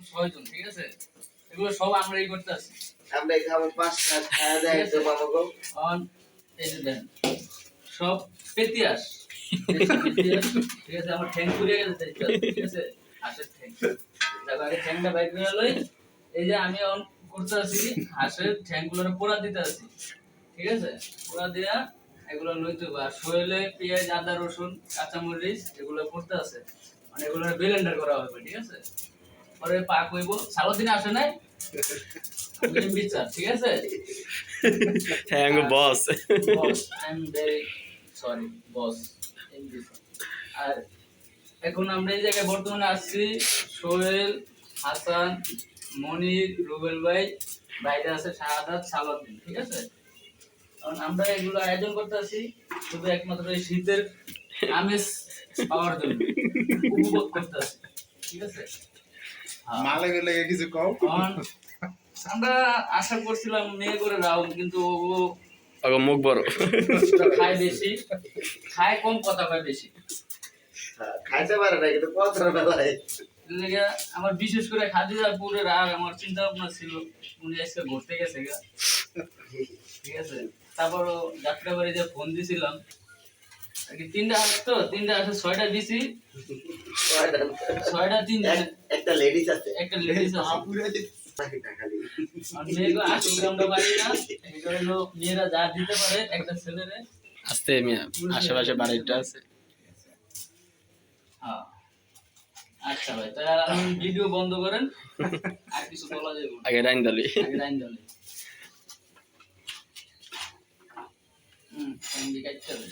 ছয়জন, ঠিক আছে? এগুলো সব আমরাই করতেছি। আমরা খাবো 5টা খাওয়া যায় তো বাবাগো। অন এই যে দেন সব পেতিয়াস, পেতিয়াস, ঠিক আছে? আমার ঠ্যাং পুড়ে গেছে, ঠিক আছে? হাঁসের ঠ্যাং, দেখো আগে ঠ্যাংটা বাইর করে লই। এই যে আমি অন করতে আছি হাঁসের ঠ্যাংগুলোর পোড়া দিতে আছি, ঠিক আছে? পোড়া দেয়া এগুলো লইতে হবে। আর শরীরে পেঁয়াজ, আদা, রসুন, কাঁচামরিচ এগুলো করতে আছে, মানে এগুলো ব্লেন্ডার করা হবে, ঠিক আছে? পরে পাক হইব। সারাদিন আসে নাই বিচার, ঠিক আছে? হ্যাঁ boss. Boss I am very sorry boss. আর এখন আমরা এই জায়গায় বর্তমানে আসছি সোহেল, হাসান, মনির, রুবেল ভাই, বাইরে আছে শাহাদাত, সালাউদ্দিন, ঠিক আছে? কারণ আমরা এগুলো আয়োজন করতে আছি শুধু একমাত্র এই শীতের আমেজ পাওয়ার জন্য, উপভোগ করতে আছি, ঠিক আছে? মালিকের লেগে কিছু কও। কারণ আমরা আশা করছিলাম মেয়ে করে রাও, কিন্তু ও মুখ বড়, খায় বেশি, খায় কম, কথা কয় বেশি। খাইতে পারে না কিন্তু কথার বেলায় আমার বিশেষ করে খাদিজাপুরের রাগ আমার চিন্তা ভাবনা ছিল উনি আজকে ঘুরতে গেছে গা, ঠিক আছে? তারপরও যাত্রা বাড়িতে ফোন দিছিলাম আর কি, 3টা হাঁস তো 3টা হাঁসে 6টা দিছি, 6টা 3 একটা লেডিস আছে, একটা লেডিস আছে। খালি আর মেয়েগুলো আসলে আমরা পারি না, এই কারণে মেয়েরা যা দিতে পারে একটা ছেলেরে আস্তে মিয়া আশেপাশে বাড়িটা আছে। হ্যাঁ আচ্ছা ভাই, তাহলে আপনি ভিডিও বন্ধ করেন, আর কিছু বলা যাবে না। আগে রাইন দালি। আগে লাইন দাও। কাইতে হবে।